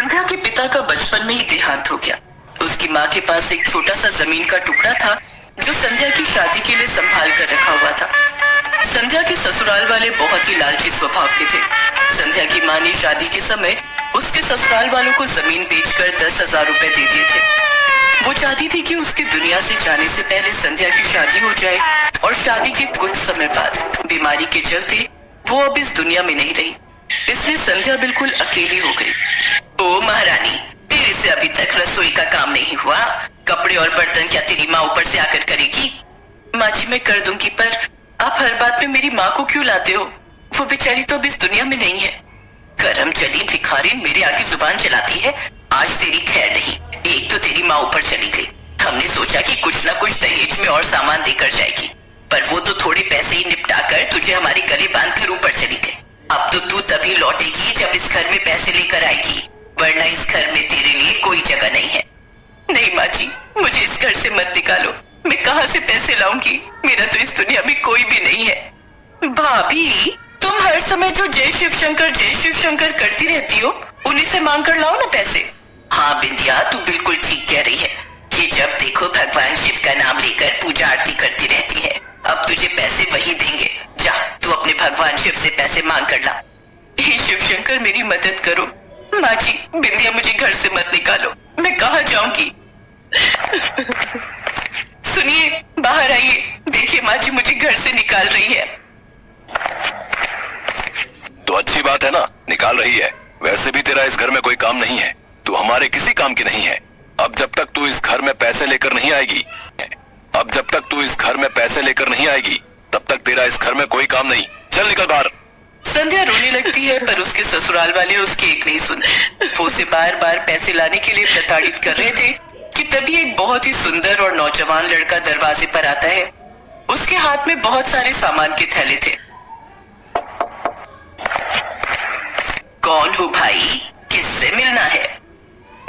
संध्या के पिता का बचपन में ही देहांत हो गया। उसकी माँ के पास एक छोटा सा जमीन का टुकड़ा था जो संध्या की शादी के लिए संभाल कर रखा हुआ था। संध्या के ससुराल वाले बहुत ही लालची स्वभाव के थे। संध्या की माँ ने शादी के समय उसके ससुराल वालों को जमीन बेचकर 10,000 रुपए दे दिए थे। वो चाहती थी कि उसके दुनिया से जाने से पहले संध्या की शादी हो जाए और शादी के कुछ समय बाद बीमारी के चलते वो अब इस दुनिया में नहीं रही, इसलिए संध्या बिल्कुल अकेली हो गई। ओ महारानी, तेरे से अभी तक रसोई का काम नहीं हुआ? कपड़े और बर्तन क्या तेरी माँ ऊपर से आकर करेगी? माँ जी मैं कर दूंगी, पर आप हर बात में मेरी माँ को क्यों लाते हो? वो बेचारी तो अब इस दुनिया में नहीं है। करम चली भिखारी मेरे आगे जुबान चलाती है। आज तेरी खैर नहीं, एक तो तेरी माँ ऊपर चली गई। हमने सोचा कि कुछ न कुछ दहेज में और सामान देकर जाएगी, पर वो तो थोड़े पैसे ही निपटा कर तुझे हमारे गले बांध कर ऊपर चली गई। अब तो तू तभी लौटेगी जब इस घर में पैसे लेकर आएगी, वरना इस घर में तेरे लिए कोई जगह नहीं है। नहीं माँ जी, मुझे इस घर से मत निकालो। मैं कहाँ से पैसे लाऊंगी? मेरा तो इस दुनिया में कोई भी नहीं है। भाभी, तुम हर समय जो जय शिव शंकर करती रहती हो, उन्हीं से मांग कर लाओ ना पैसे। हाँ बिंदिया, तू बिल्कुल ठीक कह रही है। ये जब देखो भगवान शिव का नाम लेकर पूजा आरती करती रहती है। अब तुझे पैसे वही देंगे। जा, तू अपने भगवान शिव से पैसे मांग कर ला। हे शिव शंकर, मेरी मदद करो। माँ जी, बिंदिया मुझे घर से मत निकालो। मैं कहाँ जाऊंगी? सुनिए, बाहर आइए। देखिए माँ जी मुझे घर से निकाल रही है। तो अच्छी बात है ना, निकाल रही है। वैसे भी तेरा इस घर में कोई काम नहीं है, तू हमारे किसी काम की नहीं है। अब जब तक तू इस घर में पैसे लेकर नहीं आएगी तब तक तेरा इस घर में कोई काम नहीं। चल निकल बाहर। संध्या रोने लगती है, पर उसके ससुराल वाले उसकी एक नहीं सुनते। वो उसे बार बार पैसे लाने के लिए प्रताड़ित कर रहे थे कि तभी एक बहुत ही सुंदर और नौजवान लड़का दरवाजे पर आता है। उसके हाथ में बहुत सारे सामान के थैले थे। कौन हो भाई? किससे मिलना है?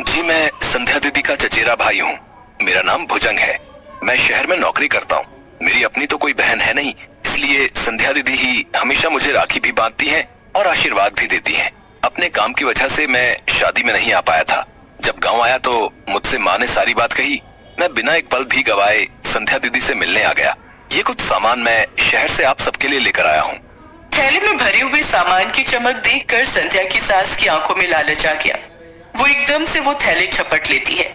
जी, मैं संध्या दीदी का चचेरा भाई हूँ। मेरा नाम भुजंग है। मैं शहर में नौकरी करता हूँ। मेरी अपनी तो कोई बहन है नहीं, इसलिए संध्या दीदी ही हमेशा मुझे राखी भी बांधती हैं और आशीर्वाद भी देती हैं। अपने काम की वजह से मैं शादी में नहीं आ पाया था। जब गांव आया तो मुझसे माँ ने सारी बात कही। मैं बिना एक पल भी गवाए संध्या दीदी से मिलने आ गया। ये कुछ सामान मैं शहर से आप सबके लिए लेकर आया हूँ। थैले में भरे हुए सामान की चमक देखकर संध्या की सास की आंखों में लालच आ गया। वो एकदम से वो थैले झपट लेती है।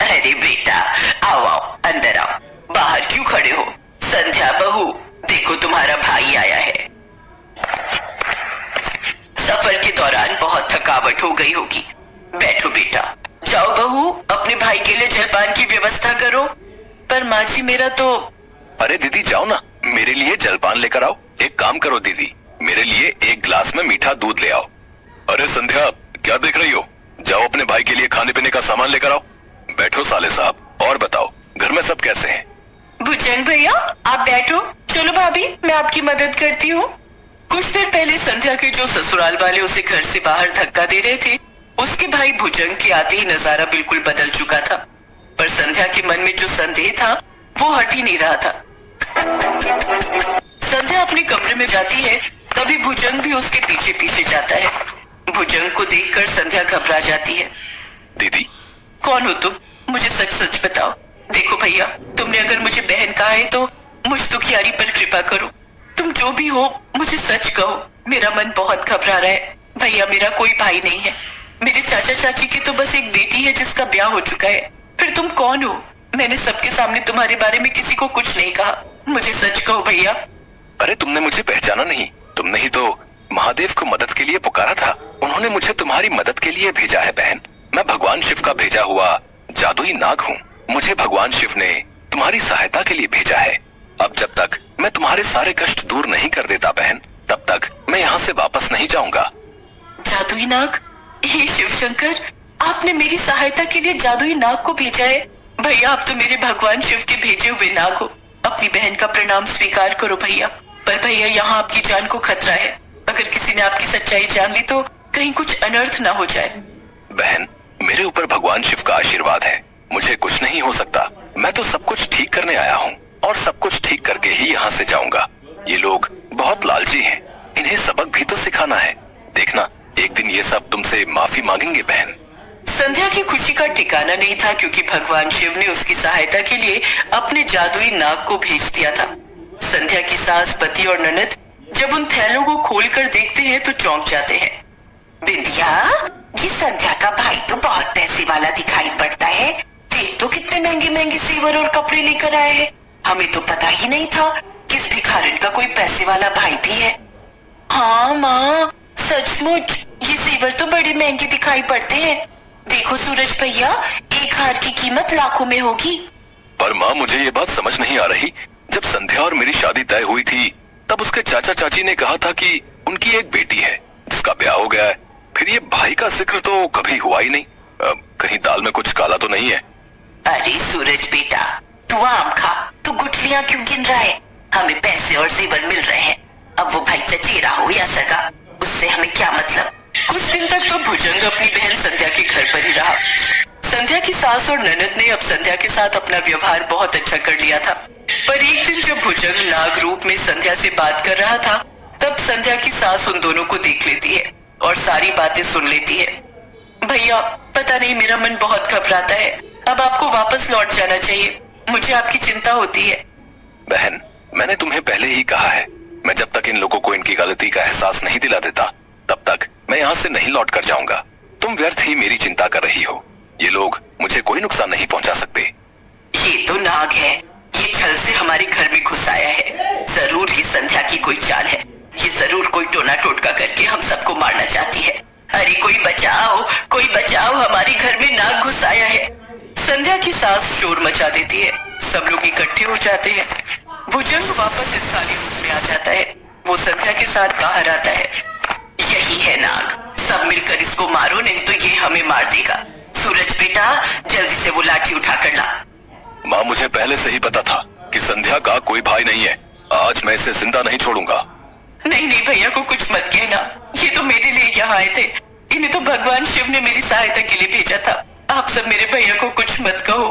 अरे बेटा, आओ आओ, अंदर आओ। बाहर क्यों खड़े हो? संध्या बहू, देखो तुम्हारा भाई आया है। सफर के दौरान बहुत थकावट हो गई होगी। बैठो बेटा। जाओ बहू, अपने भाई के लिए जलपान की व्यवस्था करो। पर माँ जी, मेरा तो... अरे दीदी जाओ ना, मेरे लिए जलपान लेकर आओ। एक काम करो दीदी, मेरे लिए एक गिलास में मीठा दूध ले आओ। अरे संध्या, क्या देख रही हो? जाओ अपने भाई के लिए खाने पीने का सामान लेकर आओ। बैठो साले साहब, और बताओ घर में सब कैसे हैं? भुजंग भैया, आप बैठो। चलो भाभी, मैं आपकी मदद करती हूँ। कुछ देर पहले संध्या के जो ससुराल वाले उसे घर से बाहर धक्का दे रहे थे, उसके भाई भुजंग के आते ही नजारा बिल्कुल बदल चुका था। पर संध्या के मन में जो संदेह था वो हट ही नहीं रहा था। संध्या अपने कमरे में जाती है, तभी भुजंग भी उसके पीछे पीछे जाता है। भुजंग को देखकर संध्या घबरा जाती है। दीदी, कौन हो तुम? मुझे सच सच बताओ। देखो भैया, तुमने अगर मुझे बहन कहा है तो मुझ दुखियारी पर कृपा करो। तुम जो भी हो मुझे सच कहो। मेरा मन बहुत घबरा रहा है। भैया, मेरा कोई भाई नहीं है। मेरे चाचा चाची की तो बस एक बेटी है जिसका ब्याह हो चुका है। फिर तुम कौन हो? मैंने सबके सामने तुम्हारे बारे में किसी को कुछ नहीं कहा। मुझे सच कहो भैया। अरे तुमने मुझे पहचाना नहीं? तुमने ही तो महादेव को मदद के लिए पुकारा था। उन्होंने मुझे तुम्हारी मदद के लिए भेजा है बहन। मैं भगवान शिव का भेजा हुआ जादुई नाग हूँ। मुझे भगवान शिव ने तुम्हारी सहायता के लिए भेजा है। अब जब तक मैं तुम्हारे सारे कष्ट दूर नहीं कर देता बहन, तब तक मैं यहाँ से वापस नहीं जाऊंगा। जादुई नाग? हे शिव शंकर, आपने मेरी सहायता के लिए जादुई नाग को भेजा है? भैया, आप तो मेरे भगवान शिव के भेजे हुए नाग हो। अपनी बहन का प्रणाम स्वीकार करो भैया। पर भैया, यहाँ आपकी जान को खतरा है। अगर किसी ने आपकी सच्चाई जान ली तो कहीं कुछ अनर्थ ना हो जाए। बहन, मेरे ऊपर भगवान शिव का आशीर्वाद है। मुझे कुछ नहीं हो सकता। मैं तो सब कुछ ठीक करने आया हूँ और सब कुछ ठीक करके ही यहाँ से जाऊंगा। ये लोग बहुत लालची हैं। इन्हें सबक भी तो सिखाना है। देखना, एक दिन ये सब तुमसे माफी मांगेंगे बहन। संध्या की खुशी का ठिकाना नहीं था, क्योंकि भगवान शिव ने उसकी सहायता के लिए अपने जादुई नाग को भेज दिया था। संध्या की सास, पति और ननद जब उन थैलों को खोलकर देखते हैं तो चौंक जाते हैं। बिंदिया, ये संध्या का भाई तो बहुत पैसे वाला दिखाई पड़ता है। देख तो कितने महंगे महंगे सेवर और कपड़े लेकर आए हैं। हमें तो पता ही नहीं था कि इस भिखारिन का कोई पैसे वाला भाई भी है। हाँ माँ, सचमुच ये सेवर तो बड़े महंगे दिखाई पड़ते हैं। देखो सूरज भैया, एक हार की कीमत लाखों में होगी। पर माँ, मुझे ये बात समझ नहीं आ रही। जब संध्या और मेरी शादी तय हुई थी तब उसके चाचा चाची ने कहा था कि उनकी एक बेटी है जिसका ब्याह हो गया है। फिर ये भाई का जिक्र तो कभी हुआ ही नहीं। कहीं दाल में कुछ काला तो नहीं है? अरे सूरज बेटा, तू आम खा, तू गुठलियाँ क्यों गिन रहा है? हमें पैसे और जेवर मिल रहे हैं। अब वो भाई चचेरा हो या सगा, उससे हमें क्या मतलब। कुछ दिन तक तो भुजंग अपनी बहन संध्या के घर पर ही रहा। संध्या की सास और ननद ने अब संध्या के साथ अपना व्यवहार बहुत अच्छा कर लिया था। पर एक दिन जब भुजंग नाग रूप में संध्या से बात कर रहा था, तब संध्या की सास उन दोनों को देख लेती है और सारी बातें सुन लेती है। भैया, पता नहीं मेरा मन बहुत घबराता है। अब आपको वापस लौट जाना चाहिए। मुझे आपकी चिंता होती है। बहन, मैंने तुम्हें पहले ही कहा है, मैं जब तक इन लोगों को इनकी गलती का एहसास नहीं दिला देता तब तक मैं यहाँ से नहीं लौट कर जाऊंगा। तुम व्यर्थ ही मेरी चिंता कर रही हो। ये लोग मुझे कोई नुकसान नहीं पहुँचा सकते। ये तो नाग है। ये छल से हमारे घर में घुस आया है। जरूर ये संध्या की कोई चाल है। ये जरूर कोई टोना टोटका करके हम सबको मारना चाहती है। अरे कोई बचाओ, कोई बचाओ, हमारे घर में नाग घुस आया है। संध्या की सास शोर मचा देती है। सब लोग इकट्ठे हो जाते हैं। भुजंग वापस इंसानी रूप में आ जाता है। वो संध्या के साथ बाहर आता है। यही है नाग, सब मिलकर इसको मारो, नहीं तो ये हमें मार देगा। सूरज बेटा, जल्दी से वो लाठी उठा कर ला। माँ, मुझे पहले से ही पता था कि संध्या का कोई भाई नहीं है। आज मैं इसे जिंदा नहीं छोड़ूंगा। नहीं नहीं, भैया को कुछ मत कहना। ये तो मेरे लिए यहाँ आए थे। इन्हें तो भगवान शिव ने मेरी सहायता के लिए भेजा था। आप सब मेरे भैया को कुछ मत कहो।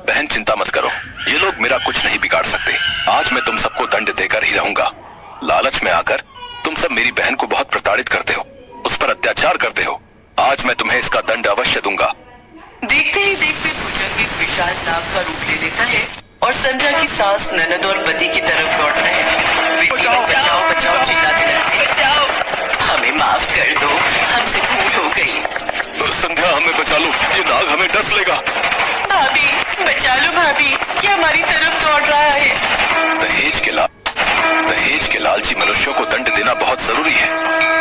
बहन, चिंता मत करो, ये लोग मेरा कुछ नहीं बिगाड़ सकते। आज मैं तुम सबको दंड देकर ही रहूंगा। लालच में आकर तुम सब मेरी बहन को बहुत प्रताड़ित करते हो, उस पर अत्याचार करते हो। आज मैं तुम्हें इसका दंड अवश्य दूंगा। देखते ही देखते भुजंग एक विशाल नाग का रूप ले लेता है और संध्या की सास, ननद और पति की तरफ दौड़ रहे हैं। वे तीनों बचाओ बचाओ चिल्लाते लगते हैं। हमें माफ कर दो, हमसे भूल हो गई। संध्या, हमें बचा लो, ये नाग हमें डस लेगा। भाभी, बचा लो भाभी, ये हमारी तरफ दौड़ रहा है। दहेज के लालची मनुष्यों को दंड देना बहुत जरूरी है।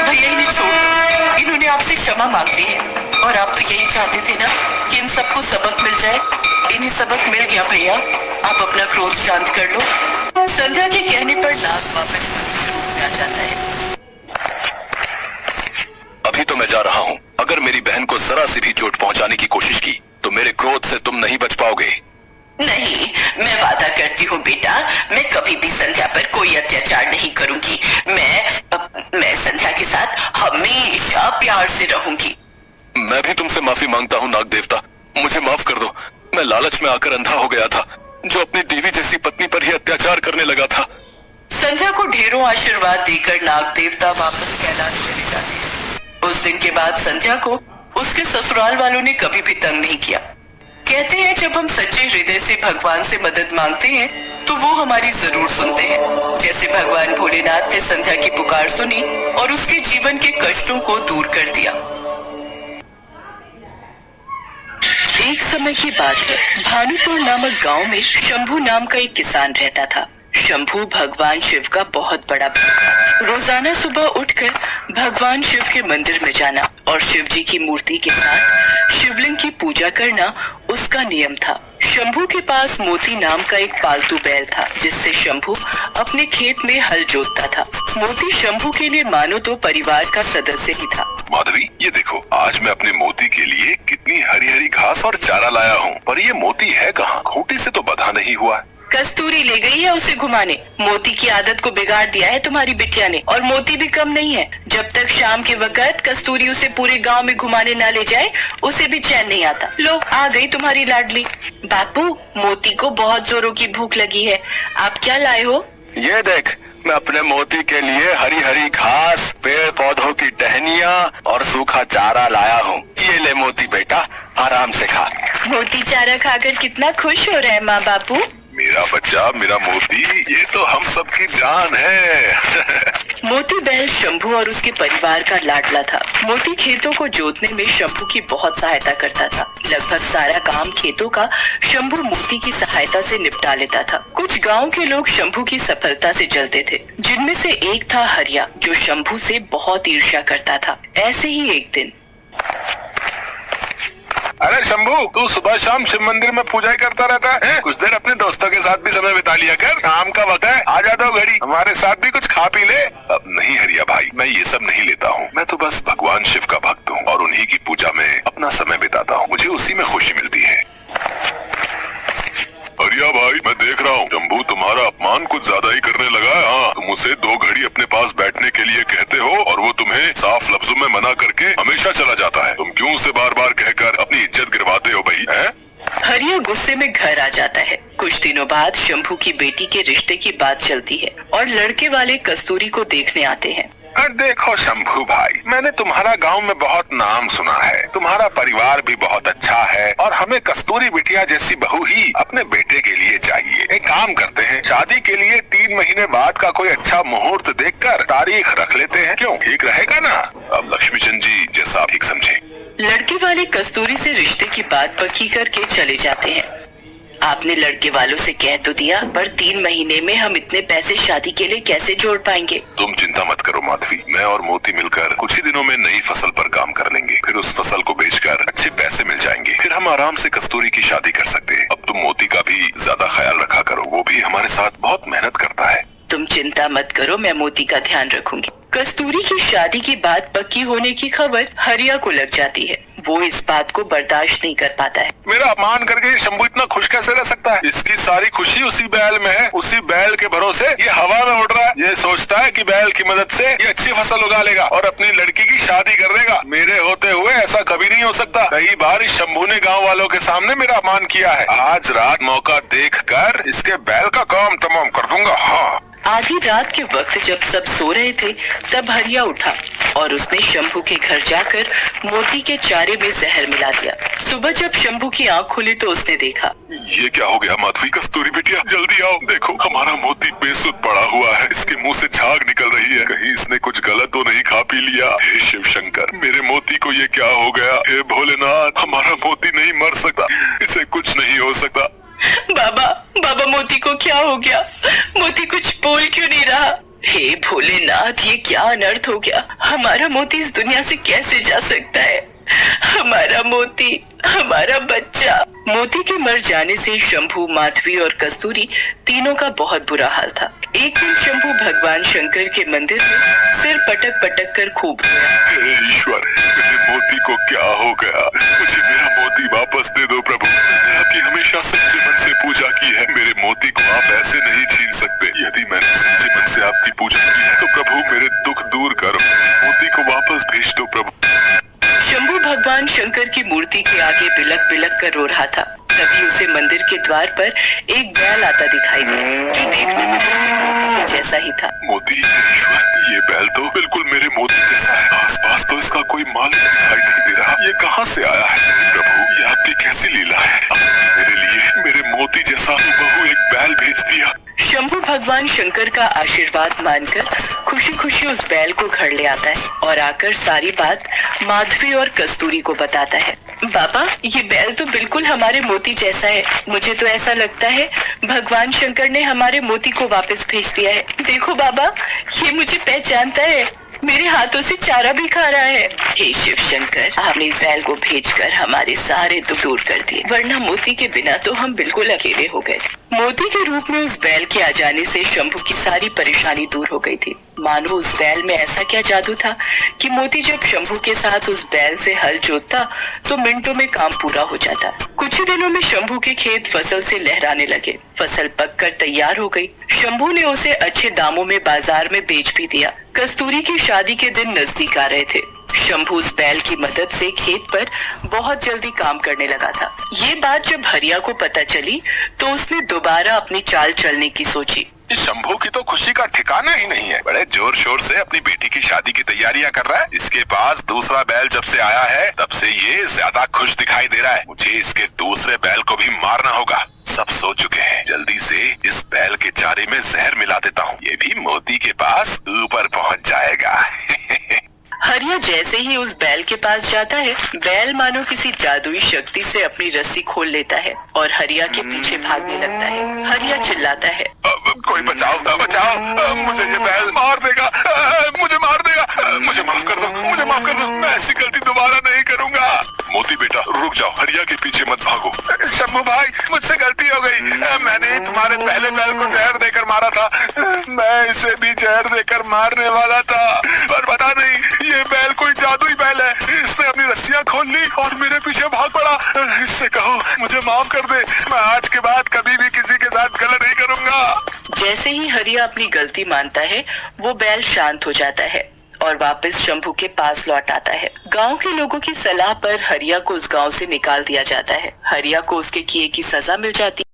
भैया, इन्हें छोड़ दो। इन्होंने आपसे क्षमा मांग ली है और आप तो यही चाहते थे ना कि इन सबको सबक मिल जाए। इन्हें सबक मिल गया भैया, आप अपना क्रोध शांत कर लो। संध्या के कहने पर नाग वापस मनुष्य रूप में आ जाता है। अभी तो मैं जा रहा हूँ। अगर मेरी बहन को जरा सी भी चोट पहुँचाने की कोशिश की तो मेरे क्रोध से तुम नहीं बच पाओगे। नहीं, मैं वादा करती हूँ बेटा, मैं कभी भी संध्या पर कोई अत्याचार नहीं करूंगी। मैं संध्या के साथ हमेशा प्यार से रहूंगी। मैं भी तुमसे माफी मांगता हूँ नाग देवता, मुझे माफ कर दो। मैं लालच में आकर अंधा हो गया था, जो अपनी देवी जैसी पत्नी पर ही अत्याचार करने लगा था। संध्या को ढेरों आशीर्वाद देकर नाग देवता वापस कैलाश चले जाते हैं। उस दिन के बाद संध्या को उसके ससुराल वालों ने कभी भी तंग नहीं किया। कहते हैं जब हम सच्चे हृदय से भगवान से मदद मांगते हैं तो वो हमारी जरूर सुनते हैं। जैसे भगवान भोलेनाथ ने संध्या की पुकार सुनी और उसके जीवन के कष्टों को दूर कर दिया। एक समय की बात है, भानुपुर नामक गांव में शंभू नाम का एक किसान रहता था। शंभू भगवान शिव का बहुत बड़ा भक्त। रोजाना सुबह उठकर भगवान शिव के मंदिर में जाना और शिव जी की मूर्ति के साथ शिवलिंग की पूजा करना उसका नियम था। शंभू के पास मोती नाम का एक पालतू बैल था, जिससे शंभू अपने खेत में हल जोतता था। मोती शंभू के लिए मानो तो परिवार का सदस्य ही था। माधवी, ये देखो, आज मैं अपने मोती के लिए कितनी हरी हरी घास और चारा लाया हूँ, पर ये मोती है कहाँ? खूंटी से तो बंधा नहीं हुआ। कस्तूरी ले गई है उसे घुमाने। मोती की आदत को बिगाड़ दिया है तुम्हारी बिटिया ने, और मोती भी कम नहीं है। जब तक शाम के वक्त कस्तूरी उसे पूरे गांव में घुमाने ना ले जाए, उसे भी चैन नहीं आता। लो, आ गई तुम्हारी लाडली। बापू, मोती को बहुत जोरों की भूख लगी है, आप क्या लाए हो? ये देख, मैं अपने मोती के लिए हरी हरी घास, पेड़ पौधों की टहनियाँ और सूखा चारा लाया हूँ। ये ले मोती बेटा, आराम से खा। मोती चारा खाकर कितना खुश हो रहा है माँ बापू। मेरा बच्चा, मेरा मोती, ये तो हम सबकी जान है। मोती बैल शंभू और उसके परिवार का लाडला था। मोती खेतों को जोतने में शंभू की बहुत सहायता करता था। लगभग सारा काम खेतों का शंभू मोती की सहायता से निपटा लेता था। कुछ गांव के लोग शंभू की सफलता से जलते थे, जिनमें से एक था हरिया, जो शंभू से बहुत ईर्ष्या करता था। ऐसे ही एक दिन, अरे शंभू, तू सुबह शाम शिव मंदिर में पूजा ही करता रहता है? कुछ देर अपने दोस्तों के साथ भी समय बिता लिया कर। शाम का वक्त है, आ जा दो घड़ी, हमारे साथ भी कुछ खा पी ले। अब नहीं हरिया भाई, मैं ये सब नहीं लेता हूँ। मैं तो बस भगवान शिव का भक्त हूँ और उन्हीं की पूजा में अपना समय बिताता हूँ। मुझे उसी में खुशी मिलती है। हरिया भाई, मैं देख रहा हूँ शंभू तुम्हारा अपमान कुछ ज्यादा ही करने लगा है। हाँ, तुम उसे 2 घड़ी अपने पास बैठने के लिए कहते हो और वो तुम्हें साफ लफ्जों में मना करके हमेशा चला जाता है। तुम क्यों उसे बार बार कहकर अपनी इज्जत गिरवाते हो भाई? हैं? हरिया गुस्से में घर आ जाता है। कुछ दिनों बाद शंभू की बेटी के रिश्ते की बात चलती है और लड़के वाले कस्तूरी को देखने आते हैं। देखो शंभू भाई, मैंने तुम्हारा गांव में बहुत नाम सुना है। तुम्हारा परिवार भी बहुत अच्छा है और हमें कस्तूरी बिटिया जैसी बहू ही अपने बेटे के लिए चाहिए। एक काम करते हैं, शादी के लिए 3 महीने बाद का कोई अच्छा मुहूर्त देखकर तारीख रख लेते हैं। क्यों, ठीक रहेगा ना? अब लक्ष्मीचंद जी जैसा ठीक समझे। लड़के वाले कस्तूरी से रिश्ते की बात पक्की करके चले जाते हैं। आपने लड़के वालों से कह तो दिया, पर 3 महीने में हम इतने पैसे शादी के लिए कैसे जोड़ पाएंगे? तुम चिंता मत करो माधवी, मैं और मोती मिलकर कुछ ही दिनों में नई फसल पर काम कर लेंगे। फिर उस फसल को बेचकर अच्छे पैसे मिल जाएंगे। फिर हम आराम से कस्तूरी की शादी कर सकते हैं। अब तुम मोती का भी ज्यादा ख्याल रखा करो, वो भी हमारे साथ बहुत मेहनत करता है। तुम चिंता मत करो, मैं मोती का ध्यान रखूंगी। कस्तूरी की शादी की बात पक्की होने की खबर हरिया को लग जाती है। वो इस बात को बर्दाश्त नहीं कर पाता है। मेरा अपमान करके शंभू इतना खुश कैसे रह सकता है? इसकी सारी खुशी उसी बैल में है। उसी बैल के भरोसे ये हवा में उड़ रहा है। ये सोचता है कि बैल की मदद से ये अच्छी फसल उगा लेगा और अपनी लड़की की शादी कर देगा। मेरे होते हुए ऐसा कभी नहीं हो सकता। कई बार इस शंभू ने गाँव वालों के सामने मेरा अपमान किया है। आज रात मौका देखकर इसके बैल का काम तमाम कर दूंगा। हाँ। आधी रात के वक्त जब सब सो रहे थे, तब हरिया उठा और उसने शंभू के घर जाकर मोती के चारे में जहर मिला दिया। सुबह जब शंभू की आंख खुली तो उसने देखा। ये क्या हो गया माधवी? कस्तूरी बिटिया, जल्दी आओ, देखो हमारा मोती बेसुध पड़ा हुआ है। इसके मुंह से झाग निकल रही है। कहीं इसने कुछ गलत तो नहीं खा पी लिया? हे शिव शंकर, मेरे मोती को ये क्या हो गया? हे भोलेनाथ, हमारा मोती नहीं मर सकता, इसे कुछ नहीं हो सकता। बाबा, बाबा, मोती को क्या हो गया? मोती कुछ बोल क्यों नहीं रहा? हे भोलेनाथ, ये क्या अनर्थ हो गया? हमारा मोती इस दुनिया से कैसे जा सकता है? हमारा मोती, हमारा बच्चा। मोती के मर जाने से शंभू, माधवी और कस्तूरी तीनों का बहुत बुरा हाल था। एक दिन शंभू भगवान शंकर के मंदिर में सिर पटक पटक कर खूब रोया। हे ईश्वर, मेरे मोती को क्या हो गया? मुझे मेरा मोती वापस दे दो प्रभु। मैंने आपकी हमेशा सच्चे मन से पूजा की है। मेरे मोती को आप ऐसे नहीं छीन सकते। यदि मैंने सच्चे मन से आपकी पूजा की है तो प्रभु मेरे दुख दूर करो। मोती को वापस भेज दो प्रभु। शंभू भगवान शंकर की मूर्ति के आगे बिलक बिलक कर रो रहा था। तभी उसे मंदिर के द्वार पर एक बैल आता दिखाई दिया, जो देखने में मोती के जैसा ही था। मोती, ईश्वर, ये बैल तो बिल्कुल मेरे मोती जैसा है। आसपास तो इसका कोई मालिक दिखाई नहीं दे रहा। ये कहाँ से आया है प्रभु? ये आपकी कैसी लीला है? आपने मेरे लिए मेरे मोती जैसा बहू एक बैल भेज दिया। शंभू भगवान शंकर का आशीर्वाद मानकर खुशी खुशी उस बैल को घर ले आता है और आकर सारी बात माधवी और कस्तूरी को बताता है। बाबा, ये बैल तो बिल्कुल हमारे मोती जैसा है। मुझे तो ऐसा लगता है भगवान शंकर ने हमारे मोती को वापस भेज दिया है। देखो बाबा, ये मुझे पहचानता है, मेरे हाथों से चारा भी खा रहा है। हे शिव शंकर, आपने इस बैल को भेजकर हमारे सारे दुख दूर कर दिए, वरना मोती के बिना तो हम बिल्कुल अकेले हो गए। मोती के रूप में उस बैल के आ जाने से शंभू की सारी परेशानी दूर हो गई थी। मानो उस बैल में ऐसा क्या जादू था कि मोती जब शंभू के साथ उस बैल से हल जोतता तो मिनटों में काम पूरा हो जाता। कुछ ही दिनों में शंभू के खेत फसल से लहराने लगे। फसल पककर तैयार हो गई। शंभू ने उसे अच्छे दामों में बाजार में बेच भी दिया। कस्तूरी की शादी के दिन नजदीक आ रहे थे। शंभू उस बैल की मदद से खेत पर बहुत जल्दी काम करने लगा था। ये बात जब हरिया को पता चली तो उसने दोबारा अपनी चाल चलने की सोची। इस शंभू की तो खुशी का ठिकाना ही नहीं है। बड़े जोर शोर से अपनी बेटी की शादी की तैयारियां कर रहा है। इसके पास दूसरा बैल जब से आया है तब से ये ज्यादा खुश दिखाई दे रहा है। मुझे इसके दूसरे बैल को भी मारना होगा। सब सो चुके हैं, जल्दी से इस बैल के चारे में जहर मिला देता हूँ। ये भी मोती के पास ऊपर पहुँच जाएगा। हरिया जैसे ही उस बैल के पास जाता है, बैल मानो किसी जादुई शक्ति से अपनी रस्सी खोल लेता है और हरिया के पीछे भागने लगता है। हरिया चिल्लाता है, कोई बचाओ, बचाओ, मुझे ये बैल मार देगा, मुझे मार देगा, मुझे माफ कर दो, मुझे माफ कर दो, मैं ऐसी गलती दोबारा नहीं करूंगा। मोती बेटा रुक जाओ, हरिया के पीछे मत भागो। शंभू भाई मुझसे गलती हो गई, मैंने तुम्हारे पहले बैल को जहर देकर मारा था, मैं इसे भी जहर देकर मारने वाला था, पर पता नहीं ये बैल कोई जादुई बैल है। इसने अपनी रस्सियां खोल ली और मेरे पीछे भाग पड़ा। इससे कहो मुझे माफ कर दे, मैं आज के बाद कभी भी किसी के साथ गलत नहीं करूंगा। जैसे ही हरिया अपनी गलती मानता है, वो बैल शांत हो जाता है और वापस शंभू के पास लौट आता है। गांव के लोगों की सलाह पर हरिया को उस गांव से निकाल दिया जाता है। हरिया को उसके किए की सजा मिल जाती है।